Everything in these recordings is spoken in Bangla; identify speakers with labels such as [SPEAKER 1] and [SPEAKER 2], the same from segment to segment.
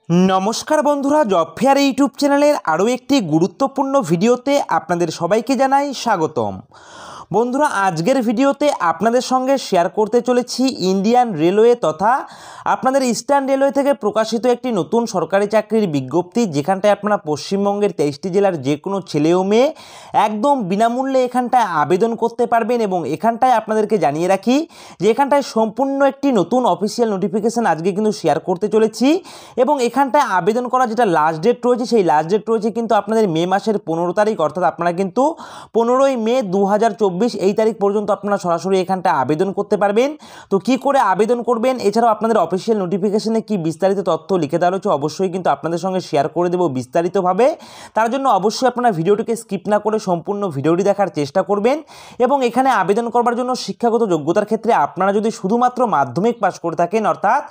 [SPEAKER 1] नमस्कार बंधुरा जब फेयर यूट्यूब चैनल आरो एक गुरुत्वपूर्ण भिडियोते आपनादेर सबाइके जानाई स्वागतम। बंधुरा आजकेर भिडियोते आपनादेर संगे शेयर करते चलेछि इंडियन रेलवे तथा आपनादेर ईस्टार्न रेलवे थेके प्रकाशित एक नतून सरकारी चाकरिर विज्ञप्ति जेखानटाय आपनारा पश्चिमबंगेर 23टी जेलार जे कोनो छेले ओ मेये एकदम बिनामूल्ये एखानटाय आवेदन करते पारबेन एबं एखानटाय आपनादेरके जानिये राखी जे एखानटाय सम्पूर्ण एक नतून अफिशियल नोटिफिकेशन आजके किन्तु शेयर करते चलेछि एबं एखानटाय आवेदन करा जेटा लास्ट डेट रयेछे सेई लास्ट डेट रयेछे किन्तु आपनादेर मे मासेर 15 तारिख अर्थात आपनारा किन्तु 15 मे 2024 এই তারিখ পর্যন্ত আপনারা সরাসরি এখানটা আবেদন করতে পারবেন। তো কি করে আবেদন করবেন এছাড়াও আপনাদের অফিশিয়াল নোটিফিকেশনে কি বিস্তারিত তথ্য লিখে দেওয়া রয়েছে অবশ্যই কিন্তু আপনাদের সঙ্গে শেয়ার করে দেব বিস্তারিতভাবে। তার জন্য অবশ্যই আপনারা ভিডিওটিকে স্কিপ না করে সম্পূর্ণ ভিডিওটি দেখার চেষ্টা করবেন এবং এখানে আবেদন করবার জন্য শিক্ষাগত যোগ্যতার ক্ষেত্রে আপনারা যদি শুধুমাত্র মাধ্যমিক পাস করে থাকেন অর্থাৎ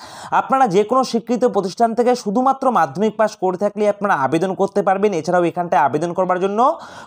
[SPEAKER 1] আপনারা যে কোনো স্বীকৃত প্রতিষ্ঠান থেকে শুধুমাত্র মাধ্যমিক পাস করে থাকলে আপনারা আবেদন করতে পারবেন। এছাড়াও এখানটায় আবেদন করবার জন্য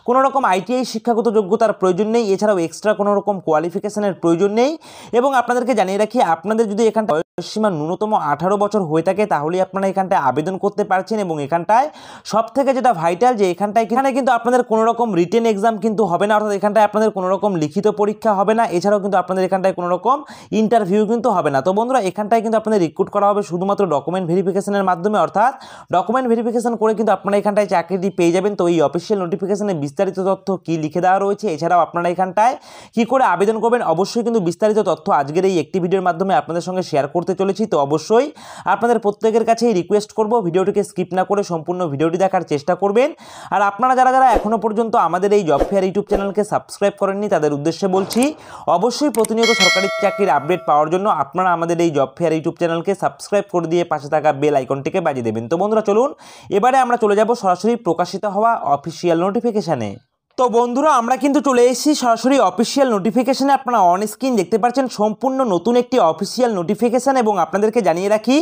[SPEAKER 1] কোনো রকম আইটিআই শিক্ষাগত যোগ্যতার প্রয়োজন নেই, এছাড়াও एक्सट्रा কোনো রকম কোয়ালিফিকেশনের প্রয়োজন নেই এবং আপনাদেরকে জানিয়ে রাখি আপনাদের যদি এখানটা বয়সসীমা ন্যূনতম 18 বছর হয়ে থাকে তাহলেই আপনারা এখানটায় আবেদন করতে পারছেন এবং এখানটায় সবথেকে যেটা ভাইটাল যে এখানে কিন্তু আপনাদের কোনো রকম রিটেন এক্সাম কিন্তু হবে না, অর্থাৎ এখানটায় আপনাদের কোনো রকম লিখিত পরীক্ষা হবে না, এছাড়াও কিন্তু আপনাদের এখানটায় কোনো রকম ইন্টারভিউ কিন্তু হবে না। তো বন্ধুরা এখানটায় কিন্তু আপনাদের রিক্রুট করা হবে শুধুমাত্র ডকুমেন্ট ভেরিফিকেশনের মাধ্যমে, অর্থাৎ ডকুমেন্ট ভেরিফিকেশন করে কিন্তু আপনারা এখানটায় চাকরিটি পেয়ে যাবেন। তো এই অফিশিয়াল নোটিফিকেশনে বিস্তারিত তথ্য কি লিখে দেওয়া রয়েছে এছাড়াও আপনারা এখানটায় কি করে আবেদন করবেন অবশ্যই কিন্তু বিস্তারিত তথ্য আজকের এই একটি ভিডিওর মাধ্যমে আপনাদের সঙ্গে শেয়ার করতে চলেছি। তো অবশ্যই আপনাদের প্রত্যেকের কাছেই রিকোয়েস্ট করব ভিডিওটিকে স্কিপ না করে সম্পূর্ণ ভিডিওটি দেখার চেষ্টা করবেন। আর আপনারা যারা যারা এখনো পর্যন্ত আমাদের এই জব ফেয়ার ইউটিউব চ্যানেলকে সাবস্ক্রাইব করেননি তাদের উদ্দেশ্যে বলছি অবশ্যই প্রতিনিয়ত সরকারি চাকরির আপডেট পাওয়ার জন্য আপনারা আমাদের এই জব ফেয়ার ইউটিউব চ্যানেলকে সাবস্ক্রাইব করে দিয়ে পাশে থাকা বেল আইকনটিকে বাজিয়ে দেবেন। তো বন্ধুরা চলুন এবারে আমরা চলে যাব সরাসরি প্রকাশিত হওয়া অফিশিয়াল নোটিফিকেশনে। তো বন্ধুরা আমরা কিন্তু চলে এসেছি সরাসরি অফিশিয়াল নোটিফিকেশনে। আপনারা অন স্ক্রিন দেখতে পাচ্ছেন সম্পূর্ণ নতুন একটি অফিশিয়াল নোটিফিকেশন এবং আপনাদেরকে জানিয়ে রাখি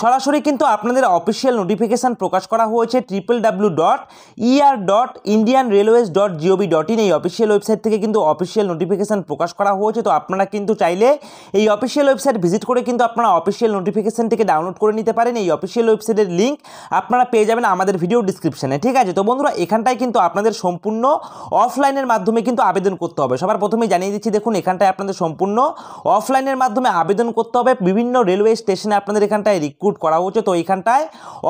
[SPEAKER 1] সরাসরি কিন্তু আপনাদের অফিশিয়াল নোটিফিকেশন প্রকাশ করা হয়েছে www.er.indianrailways.gov.in এই অফিশিয়াল ওয়েবসাইট থেকে কিন্তু অফিশিয়াল নোটিফিকেশন প্রকাশ করা হয়েছে। তো আপনারা কিন্তু চাইলে এই অফিশিয়াল ওয়েবসাইট ভিজিট করে কিন্তু আপনারা অফিশিয়াল নোটিফিকেশনটিকে ডাউনলোড করে নিতে পারেন। এই অফিশিয়াল ওয়েবসাইটের লিঙ্ক আপনারা পেয়ে যাবেন আমাদের ভিডিও ডিসক্রিপশনে, ঠিক আছে। তো বন্ধুরা এখানটায় কিন্তু আপনাদের সম্পূর্ণ অফলাইনের মাধ্যমে কিন্তু আবেদন করতে হবে। সবার প্রথমেই জানিয়ে দিচ্ছি দেখুন এখানটায় আপনাদের সম্পূর্ণ অফলাইনের মাধ্যমে আবেদন করতে হবে। বিভিন্ন রেলওয়ে স্টেশনে আপনাদের এখানটায় রিক্রুট করা হচ্ছে। তো এখানটায়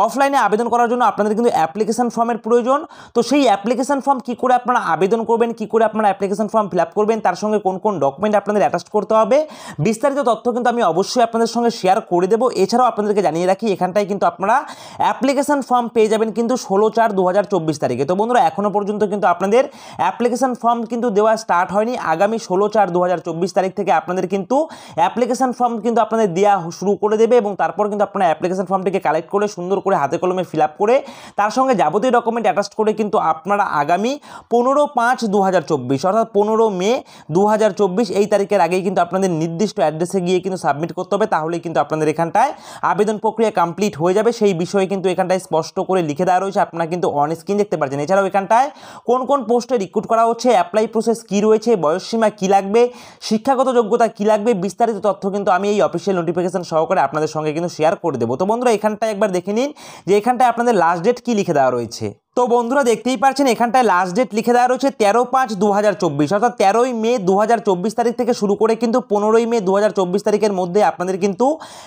[SPEAKER 1] অফলাইনে আবেদন করার জন্য আপনাদের কিন্তু অ্যাপ্লিকেশন ফর্মের প্রয়োজন। তো সেই অ্যাপ্লিকেশন ফর্ম কী করে আপনারা আবেদন করবেন, কী করে আপনারা অ্যাপ্লিকেশন ফর্ম ফিল আপ করবেন, তার সঙ্গে কোন কোন ডকুমেন্ট আপনাদের অ্যাটাচ করতে হবে বিস্তারিত তথ্য কিন্তু আমি অবশ্যই আপনাদের সঙ্গে শেয়ার করে দেবো। এছাড়াও আপনাদেরকে জানিয়ে রাখি এখানটায় কিন্তু আপনারা অ্যাপ্লিকেশন ফর্ম পেয়ে যাবেন কিন্তু 16/4/2024 তারিখে। তো বন্ধুরা এখনও পর্যন্ত কিন্তু আপনাদের অ্যাপ্লিকেশন ফর্ম কিন্তু দেওয়া স্টার্ট হয়নি। আগামী 16/4/2024 তারিখ থেকে আপনাদের কিন্তু অ্যাপ্লিকেশন ফর্ম কিন্তু আপনাদের দেওয়া শুরু করে দেবে এবং তারপর কিন্তু আপনারা অ্যাপ্লিকেশন ফর্মটিকে কালেক্ট করে সুন্দর করে হাতে কলমে ফিল আপ করে তার সঙ্গে যাবতীয় ডকুমেন্ট অ্যাটাচ করে কিন্তু আপনারা আগামী 15/5/2024 অর্থাৎ 15 মে 2024 এই তারিখের আগেই কিন্তু আপনাদের নির্দিষ্ট অ্যাড্রেসে গিয়ে কিন্তু সাবমিট করতে হবে। তাহলেই কিন্তু আপনাদের এখানটায় আবেদন প্রক্রিয়া কমপ্লিট হয়ে যাবে। সেই বিষয়ে কিন্তু এখানটায় স্পষ্ট করে লিখে দেওয়া রয়েছে, আপনারা কিন্তু অন স্ক্রিন দেখতে পাচ্ছেন। এছাড়াও এখানটায় কোন কোন পোস্টে রিক্রুট করা হচ্ছে, অ্যাপ্লাই প্রসেস কী রয়েছে, বয়সসীমা কী লাগবে, শিক্ষাগত যোগ্যতা কী লাগবে বিস্তারিত তথ্য কিন্তু আমি এই অফিশিয়াল নোটিফিকেশন সহকারে আপনাদের সঙ্গে কিন্তু শেয়ার করে দেবো। তো বন্ধুরা এখানটায় একবার দেখে নিন যে এখানটায় আপনাদের লাস্ট ডেট কী লিখে দেওয়া রয়েছে। তো বন্ধুরা দেখতেই পাচ্ছেন এখানটায় লাস্ট ডেট লিখে দেওয়া রয়েছে 13/5/2024 অর্থাৎ 13 মে 2024 তারিখ থেকে শুরু করে কিন্তু 15 মে 2024 তারিখের মধ্যে আপনাদের কিন্তু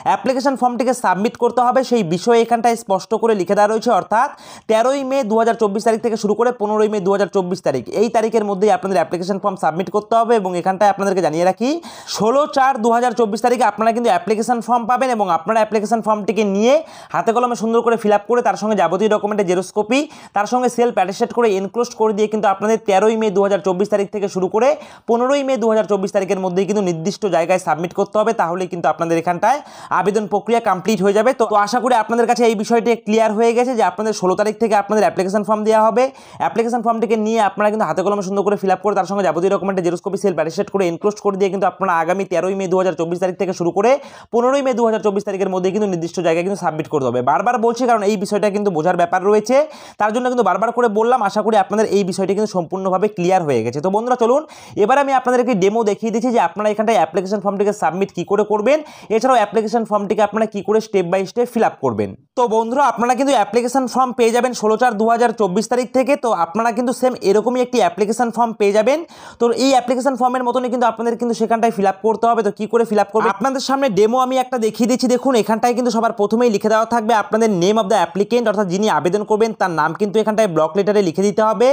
[SPEAKER 1] অ্যাপ্লিকেশন ফর্মটিকে সাবমিট করতে হবে। সেই বিষয়ে এখানটায় স্পষ্ট করে লিখে দেওয়া রয়েছে, অর্থাৎ 13 মে 2024 তারিখ থেকে শুরু করে 15 মে 2024 তারিখ এই তারিখের মধ্যেই আপনাদের অ্যাপ্লিকেশন ফর্ম সাবমিট করতে হবে এবং এখানটায় আপনাদেরকে জানিয়ে রাখি 16/4/2024 তারিখে আপনারা কিন্তু অ্যাপ্লিকেশন ফর্ম পাবেন এবং আপনারা অ্যাপ্লিকেশন ফর্মটিকে নিয়ে হাতে কলমে সুন্দর করে ফিল আপ করে তার সঙ্গে যাবতীয় ডকুমেন্টের জেরক্স কপি তার সঙ্গে সেলফ অ্যাটেস্টেড করে এনক্লোজ করে দিয়ে কিন্তু আপনাদের 13 মে 2024 তারিখ থেকে শুরু করে 15 মে 2024 তারিখের মধ্যেই কিন্তু নির্দিষ্ট জায়গায় সাবমিট করতে হবে। তাহলেই কিন্তু আপনাদের এখানটায় আবেদন প্রক্রিয়া কমপ্লিট হয়ে যাবে। তো আশা করি আপনাদের কাছে এই বিষয়টি ক্লিয়ার হয়ে গেছে যে আপনাদের 16 তারিখ থেকে আপনাদের অ্যাপ্লিকেশন ফর্ম দেওয়া হবে। অ্যাপ্লিকেশন ফর্মটিকে নিয়ে আপনারা কিন্তু হাতে কলমে সুন্দর করে ফিল আপ করে তার সঙ্গে যাবতীয় ডকুমেন্টের জেরক্স কপি সেলফ অ্যাটেস্টেড করে এনক্লোজ করে দিয়ে কিন্তু আপনারা আগামী 13 মে 2024 তারিখ থেকে শুরু করে 15 মে 2024 তারিখের মধ্যে কিন্তু নির্দিষ্ট জায়গায় কিন্তু সাবমিট করতে হবে। বারবার বলছি কারণ এই বিষয়টা কিন্তু বোঝার ব্যাপার রয়েছে, তার জন্য জন্য কিন্তু বারবার করে বললাম, আশা করি আপনাদের এই বিষয়টি কিন্তু সম্পূর্ণভাবে ক্লিয়ার হয়ে গেছে। তো বন্ধুরা চলুন এবার আমি আপনাদের একটি ডেমো দেখিয়ে দিচ্ছি যে আপনারা এখানটায় অ্যাপ্লিকেশন ফর্মটিকে সাবমিট কী করে করবেন, এছাড়াও অ্যাপ্লিকেশন ফর্মটিকে আপনারা কী করে step by step fill up করবেন। তো বন্ধুরা আপনারা কিন্তু অ্যাপ্লিকেশন ফর্ম পেয়ে যাবেন 16/4/2024 তারিখ থেকে। তো আপনারা কিন্তু সেম এরকমই একটি অ্যাপ্লিকেশন ফর্ম পেয়ে যাবেন। তো এই অ্যাপ্লিকেশন ফর্মের মতনই কিন্তু আপনাদের কিন্তু সেখানটায় ফিল আপ করতে হবে। তো কী করে ফিল আপ করবেন আপনাদের সামনে ডেমো আমি একটা দেখিয়ে দিচ্ছি। দেখুন এখানটায় কিন্তু সবার প্রথমেই লিখে দেওয়া থাকবে আপনাদের নেম অফ দ্য অ্যাপ্লিকেন্ট, অর্থাৎ যিনি আবেদন করবেন তার নাম কিন্তু এখানটায় ব্লক লেটারে লিখে দিতে হবে।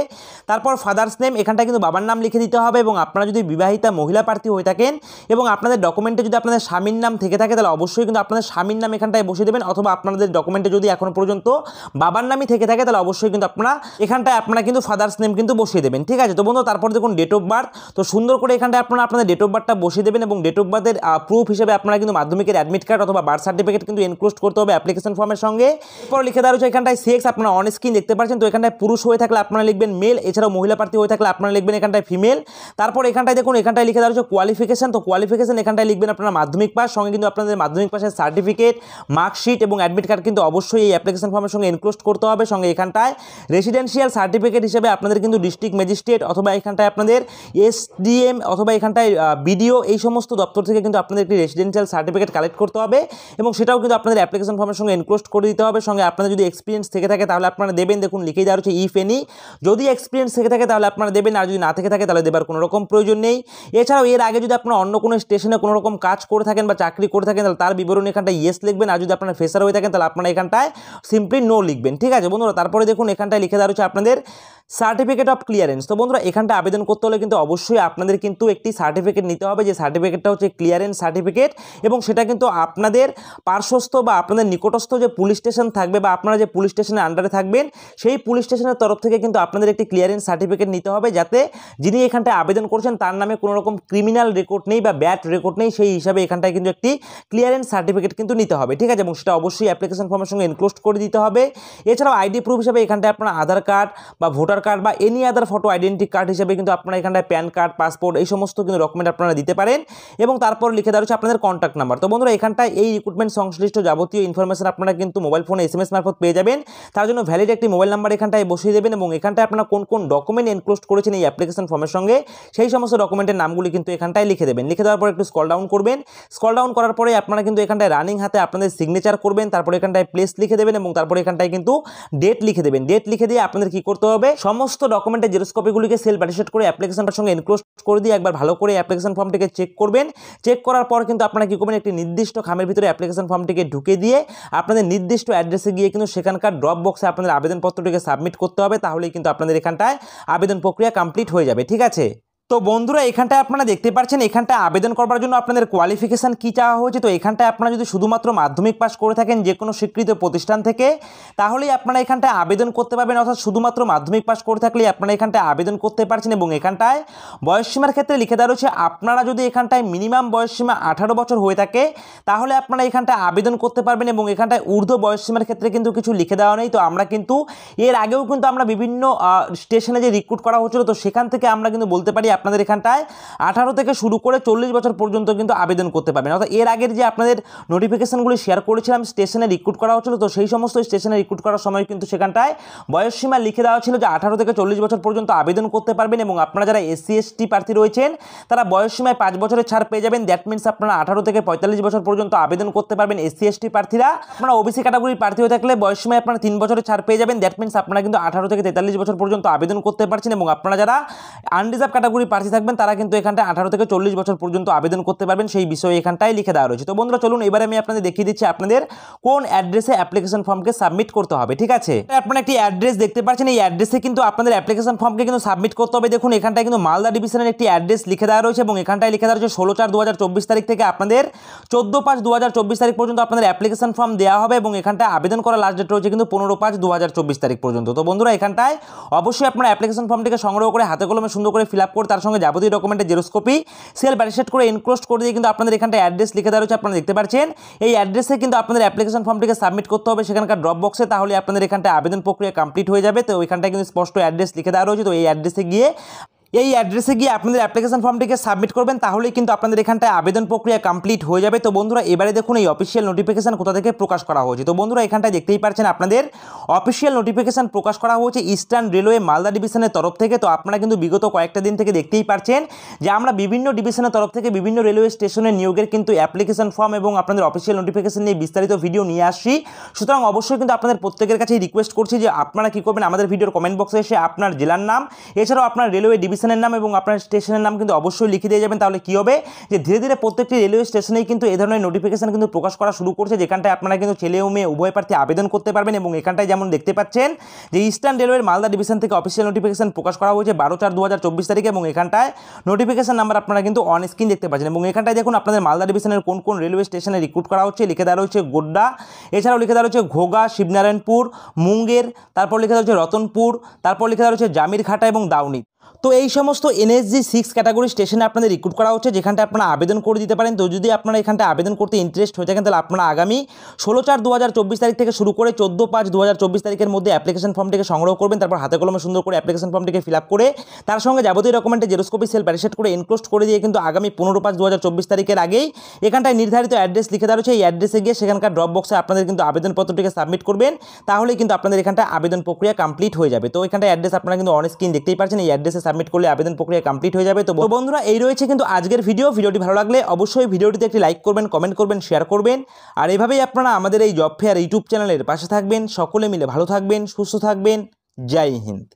[SPEAKER 1] তারপর ফাদার্স নেম, এখানটায় কিন্তু বাবার নাম লিখে দিতে হবে। এবং আপনারা যদি বিবাহিতা মহিলা প্রার্থী হয়ে থাকেন এবং আপনাদের ডকুমেন্টে যদি আপনাদের স্বামীর নাম থেকে থাকে তাহলে অবশ্যই কিন্তু আপনাদের স্বামীর নাম এখানটায় বসিয়ে দেবেন, অথবা আপনাদের ডকুমেন্টে যদি এখনো পর্যন্ত বাবার নামই থেকে থাকে তাহলে অবশ্যই কিন্তু এখানটায় আপনারা কিন্তু ফাদার্স নেম কিন্তু বসিয়ে দেবেন, ঠিক আছে। তো বন্ধু তারপর দেখুন ডেট অফ বার্থ, তো সুন্দর করে এখানটায় আপনারা আপনাদের ডেট অফ বার্থটা বসিয়ে দেবেন এবং ডেট অফ বার্থের প্রুফ হিসেবে আপনারা কিন্তু মাধ্যমিকের অ্যাডমিট কার্ড অথবা বার্থ সার্টিফিকেট কিন্তু এনক্লোজ করতে হবে অ্যাপ্লিকেশন ফর্মের সঙ্গে। এরপর লিখে দেওয়া রয়েছে এখানটায় সেক্স, আপনারা অন স্ক্রিন দেখতে পাচ্ছেন। তো এখানটায় পুরুষ হয়ে থাকলে আপনারা লিখবেন মেল, এছাড়াও মহিলা প্রার্থী হয়ে থাকলে আপনারা লিখবেন এখানটায় ফিমেল। তারপর এখানটায় দেখুন এখানটায় লিখে দেওয়া রয়েছে কোয়ালিফিকেশন, তো কোয়ালিফিকেশন এখানটায় লিখবেন আপনারা মাধ্যমিক পাস, সঙ্গে কিন্তু আপনাদের মাধ্যমিক পাসের সার্টিফিকেট, মার্কশিট এবং অ্যাডমিট কার্ড কিন্তু অবশ্যই এই অ্যাপ্লিকেশন ফর্মের সঙ্গে এনক্লোজ করতে হবে। সঙ্গে এখানটায় রেসিডেন্সিয়াল সার্টিফিকেট হিসেবে আপনাদের কিন্তু ডিস্ট্রিক্ট ম্যাজিস্ট্রেট অথবা এখানটায় আপনাদের এসডিএম অথবা এখানটায় বিডিও এই সমস্ত দপ্তর থেকে কিন্তু আপনাদের একটি রেসিডেন্সিয়াল সার্টিফিকেট কালেক্ট করতে হবে এবং সেটাও কিন্তু আপনাদের অ্যাপ্লিকেশন ফর্মের সঙ্গে এনক্লোজ করে দিতে হবে। সঙ্গে আপনাদের যদি এক্সপিরিয়েন্স থেকে থাকে তাহলে আপনারা দেবেন, দেখুন লিখেই দেওয়া রয়েছে ইফ এনি, যদি এক্সপিরিয়েন্স থেকে থাকে তাহলে আপনারা দেবেন, আর যদি না থেকে থাকে তাহলে দেবার কোনো রকম প্রয়োজন নেই। এছাড়াও এর আগে যদি আপনারা অন্য কোনো স্টেশনে কোনো রকম কাজ করে থাকেন বা চাকরি করে থাকেন তাহলে তার বিবরণ এখানটায় ইয়েস লিখবেন, আর যদি আপনারা ফ্রেশার হয়ে থাকেন তাহলে আপনারা এখানটায় সিম্পলি নো লিখবেন, ঠিক আছে বন্ধুরা। তারপরে দেখুন এখানটায় লিখে দেওয়া রয়েছে আপনাদের সার্টিফিকেট অফ ক্লিয়ারেন্স। তো বন্ধুরা এখানটা আবেদন করতে হলে কিন্তু অবশ্যই আপনাদের কিন্তু একটি সার্টিফিকেট নিতে হবে, যে সার্টিফিকেটটা হচ্ছে ক্লিয়ারেন্স সার্টিফিকেট এবং সেটা কিন্তু আপনাদের পার্শ্বস্থ বা আপনাদের নিকটস্থ যে পুলিশ স্টেশন থাকবে বা আপনারা যে পুলিশ স্টেশনের আন্ডারে থাকবেন সেই পুলিশ স্টেশনের তরফ থেকে কিন্তু আপনাদের একটি ক্লিয়ারেন্স সার্টিফিকেট নিতে হবে, যাতে যিনি এখানটায় আবেদন করছেন তার নামে কোনো রকম ক্রিমিনাল রেকর্ড নেই বা ব্যাড রেকর্ড নেই, সেই হিসাবে এখানটায় কিন্তু একটি ক্লিয়ারেন্স সার্টিফিকেট কিন্তু নিতে হবে, ঠিক আছে। এবং সেটা অবশ্যই অ্যাপ্লিকেশন ফর্মের সঙ্গে এনক্লোজ করে দিতে হবে। এছাড়াও আইডি প্রুফ হিসাবে এখানটায় আপনারা আধার কার্ড বা ভোটার কার্ড বা any other photo identity card হিসেবে কিন্তু আপনারা এখানটায় প্যান কার্ড, পাসপোর্ট এই সমস্ত কিন্তু ডকুমেন্ট আপনারা দিতে পারেন। এবং তারপর লিখে দেওয়া রয়েছে আপনাদের কন্ট্যাক্ট নাম্বার। তো বন্ধুরা এখানটায় এই রিক্রুটমেন্ট সংশ্লিষ্ট যাবতীয় ইনফরমেশন আপনারা কিন্তু মোবাইল ফোনে SMS মারফত পেয়ে যাবেন। তার জন্য ভ্যালিড একটি মোবাইল নাম্বার এখানটায় বসিয়ে দেবেন এবং এখানটায় আপনারা কোন কোন ডকুমেন্ট এনক্লোজ করেছেন এই অ্যাপ্লিকেশন ফর্মের সঙ্গে সেই সমস্ত ডকুমেন্টের নামগুলি কিন্তু এখানটায় লিখে দেবেন। লিখে দেওয়ার পর একটু স্ক্রল ডাউন করবেন। স্ক্রল ডাউন করার পরে আপনারা কিন্তু এখানটায় রানিং হাতে আপনাদের সিগনেচার করবেন, তারপরে এখানটায় প্লেস লিখে দেবেন এবং তারপরে এখানটায় কিন্তু ডেট লিখে দেবেন। ডেট লিখে দিয়ে আপনাদের কি করতে হবে, সমস্ত ডকুমেন্টের জেরক্স কপিগুলিকে সেলফ অ্যাটাস্টেড করে অ্যাপ্লিকেশনটার সঙ্গে এনক্লোজ করে দিয়ে একবার ভালো করে অ্যাপ্লিকেশন ফর্মটিকে চেক করবেন। চেক করার পর কিন্তু আপনারা কি করবেন, একটি নির্দিষ্ট খামের ভিতরে অ্যাপ্লিকেশন ফর্মটিকে ঢুকে দিয়ে আপনাদের নির্দিষ্ট অ্যাড্রেসে গিয়ে কিন্তু সেখানকার ড্রপ বক্সে আপনাদের আবেদনপত্রটিকে সাবমিট করতে হবে, তাহলেই কিন্তু আপনাদের এখানটায় আবেদন প্রক্রিয়া কমপ্লিট হয়ে যাবে, ঠিক আছে। তো বন্ধুরা এখানটায় আপনারা দেখতে পাচ্ছেন এখানটায় আবেদন করবার জন্য আপনাদের কোয়ালিফিকেশান কী চাওয়া হয়েছে। তো এখানটায় আপনারা যদি শুধুমাত্র মাধ্যমিক পাস করে থাকেন যে কোনো স্বীকৃত প্রতিষ্ঠান থেকে তাহলেই আপনারা এখানটায় আবেদন করতে পারবেন, অর্থাৎ শুধুমাত্র মাধ্যমিক পাস করে থাকলেই আপনারা এখানটায় আবেদন করতে পারছেন। এবং এখানটায় বয়সসীমার ক্ষেত্রে লিখে দেওয়া রয়েছে আপনারা যদি এখানটায় মিনিমাম বয়সসীমা 18 বছর হয়ে থাকে তাহলে আপনারা এখানটায় আবেদন করতে পারবেন এবং এখানটায় ঊর্ধ্ব বয়সসীমার ক্ষেত্রে কিন্তু কিছু লিখে দেওয়া নেই। তো আমরা কিন্তু এর আগেও কিন্তু আমরা বিভিন্ন স্টেশনে যে রিক্রুট করা হচ্ছিল তো সেখান থেকে আমরা কিন্তু বলতে পারি আপনাদের এখানটায় 18 থেকে শুরু করে 40 বছর পর্যন্ত কিন্তু আবেদন করতে পারবেন। অর্থাৎ এর আগের যে আপনাদের নোটিফিকেশনগুলি শেয়ার করেছিলাম স্টেশনে রিক্রুট করা হচ্ছিল তো সেই সমস্ত স্টেশনে রিক্রুট করার সময় কিন্তু সেখানটায় বয়সসীমা লিখে দেওয়া ছিল যে 18 থেকে 40 বছর পর্যন্ত আবেদন করতে পারবেন এবং আপনারা যারা SC ST প্রার্থী রয়েছেন তারা বয়সসীমায় 5 বছরের ছাড় পেয়ে যাবেন। দ্যাট মিনস আপনারা 18 থেকে 45 বছর পর্যন্ত আবেদন করতে পারবেন SC ST প্রার্থীরা। আপনারা OBC ক্যাটাগরির প্রার্থী হয়ে থাকলে বয়সসীমায় আপনারা 3 বছরের ছাড় পেয়ে যাবেন। দ্যাট মিনস আপনারা কিন্তু 18 থেকে 43 বছর পর্যন্ত আবেদন করতে পারছেন এবং আপনারা যারা আনরিজার্ভ ক্যাটাগরির প্রার্থী থাকবেন তারা কিন্তু এখানটায় 18 থেকে 40 বছর পর্যন্ত আবেদন করতে পারবেন, সেই বিষয়ে এখানটায় লিখে দেওয়া রয়েছে। তো বন্ধুরা চলুন এবারে আমি আপনাদের দেখিয়ে দিচ্ছি আপনাদের কোন অ্যাড্রেসে অ্যাপ্লিকেশন ফর্মকে সাবমিট করতে হবে, ঠিক আছে। আপনারা একটি অ্যাড্রেস দেখতে পাচ্ছেন, এই অ্যাড্রেসে কিন্তু আপনাদের অ্যাপ্লিকেশন ফর্মকে কিন্তু সাবমিট করতে হবে। দেখুন এখানটায় কিন্তু মালদা ডিভিশনের একটি অ্যাড্রেস লিখে দেওয়া রয়েছে এবং এখানটায় লিখে দেওয়া রয়েছে 16/4/2024 তারিখ থেকে আপনাদের 14/5/2024 তারিখ পর্যন্ত আপনাদের অ্যাপ্লিকেশন ফর্ম দেওয়া হবে এবং এখানটায় আবেদন করার লাস্ট ডেট রয়েছে কিন্তু 15/5/2024 তারিখ পর্যন্ত। তো বন্ধুরা এখানটায় অবশ্যই আপনারা অ্যাপ্লিকেশন ফর্মটিকে সংগ্রহ করে হাতে কলমে সুন্দর করে ফিল আপ করে তার সঙ্গে যাবতীয় ডকুমেন্টের জেরক্স কপি সেলফ অ্যাটাস্টেড করে এনক্লোজ করে দিয়ে কিন্তু আপনাদের এখানটায় অ্যাড্রেস লিখে দেওয়া রয়েছে, আপনারা দেখতে পাচ্ছেন। এই অ্যাড্রেসে কিন্তু আপনাদের অ্যাপ্লিকেশন ফর্মটিকে সাবমিট করতে হবে সেখানকার ড্রপ বক্সে, তাহলে আপনাদের এখানটায় আবেদন প্রক্রিয়া কমপ্লিট হয়ে যাবে। তো ওইখানটায় কিন্তু স্পষ্ট অ্যাড্রেস লিখে দেওয়া রয়েছে। তো এই অ্যাড্রেসে গিয়ে এই অ্যাড্রেসে গিয়ে আপনাদের অ্যাপ্লিকেশন ফর্মটিকে সাবমিট করবেন, তাহলেই কিন্তু আপনাদের এখানটায় আবেদন প্রক্রিয়া কমপ্লিট হয়ে যাবে। তো বন্ধুরা এবারে দেখুন এই অফিসিয়াল নোটিফিকেশন কোথা থেকে প্রকাশ করা হয়েছে। তো বন্ধুরা এখানটায় দেখতেই পাচ্ছেন আপনাদের অফিসিয়াল নোটিফিকেশন প্রকাশ করা হয়েছে ইস্টার্ন রেলওয়ে মালদা ডিভিশনের তরফ থেকে। তো আপনারা কিন্তু বিগত কয়েকটা দিন থেকে দেখতেই পাচ্ছেন যে আমরা বিভিন্ন ডিভিশনের তরফ থেকে বিভিন্ন রেলওয়ে স্টেশনে নিয়োগের কিন্তু অ্যাপ্লিকেশন ফর্ম এবং আপনাদের অফিসিয়াল নোটিফিকেশন নিয়ে বিস্তারিত ভিডিও নিয়ে আসছি। সুতরাং অবশ্যই কিন্তু আপনাদের প্রত্যেকের কাছেই রিকোয়েস্ট করছি যে আপনারা কী করবেন, আমাদের ভিডিওর কমেন্ট বক্সে এসে আপনার জেলার নাম এছাড়াও আপনার রেলওয়ে ডিভিশনের নাম এবং আপনার স্টেশনের নাম কিন্তু অবশ্যই লিখে দিয়ে যাবেন। তাহলে কী হবে যে ধীরে ধীরে প্রত্যেকটি রেলওয়ে স্টেশনেই কিন্তু এই ধরনের নোটিফিকেশন কিন্তু প্রকাশ করা শুরু করছে, যেখানটায় আপনারা কিন্তু ছেলে ও মেয়ে উভয় প্রার্থী আবেদন করতে পারবেন। এবং এখানটায় যেমন দেখতে পাচ্ছেন যে ইস্টার্ন রেলওয়ের মালদা ডিভিশন থেকে অফিসিয়াল নোটিফিকেশন প্রকাশ করা হয়েছে 12/4/2024 তারিখে এবং এখানটায় নোটিফিকেশন নাম্বার আপনারা কিন্তু অন স্ক্রিন দেখতে পাচ্ছেন। এবং এখানটায় দেখুন আপনাদের মালদা ডিভিশনের কোন কোন রেলওয়ে স্টেশনে রিক্রুট করা হচ্ছে লিখে দেওয়া রয়েছে গোড্ডা, এছাড়াও লিখে দেওয়া রয়েছে ঘোগা, শিবনারায়ণপুর, মুঙ্গের, তারপর লিখে দেওয়া রয়েছে রতনপুর, তারপর লিখে দেওয়া রয়েছে জামিরঘাটা এবং দাউনি। তো এই সমস্ত NSG 6 ক্যাটাগরি স্টেশনে আপনাদের রিক্রুট করা হচ্ছে, যেখানটা আপনারা আবেদন করে দিতে পারেন। তো যদি আপনারা এখানটা আবেদন করতে ইন্টারেস্ট হয়ে থাকেন তাহলে আপনারা আগামী 16/4/2024 তারিখ থেকে শুরু করে 14/5/2024 তারিখের মধ্যে অ্যাপ্লিকেশন ফর্মটিকে সংগ্রহ করবেন। তারপর হাতে কলমে সুন্দর করে অ্যাপ্লিকেশন ফর্মটিকে ফিল আপ করে তার সঙ্গে যাবতীয় ডকুমেন্টে জেরক্স কপি সেলফ অ্যাটাস্টেড করে এনক্লোজড করে দিয়ে কিন্তু আগামী 15/5/2024 তারিখের আগেই এখানটায় নির্ধারিত অ্যাড্রেস লিখে দেওয়া রয়েছে, এই অ্যাড্রেসে গিয়ে সেখানকার ড্রপ বক্সে আপনাদের কিন্তু আবেদনপত্রটিকে সাবমিট করবেন, তাহলেই কিন্তু আপনাদের এখানটায় আবেদন প্রক্রিয়া কমপ্লিট হয়ে যাবে। তো এখানটায় অ্যাড্রেস আপনারা কিন্তু অন স্ক্রিন দেখতেই পাচ্ছেন, এই অ্যাড্রেসে সাবমিট করলে আবেদন প্রক্রিয়া কমপ্লিট হয়ে যাবে। তো বন্ধুরা এই রয়েছে কিন্তু আজকের ভিডিওটি ভালো লাগলে অবশ্যই ভিডিওটিতে একটি লাইক করবেন, কমেন্ট করবেন, শেয়ার করবেন। আর এভাবেই আপনারা আমাদের এই জব ফেয়ার ইউটিউব চ্যানেলের পাশে থাকবেন। সকলে মিলে ভালো থাকবেন, সুস্থ থাকবেন। জয় হিন্দ।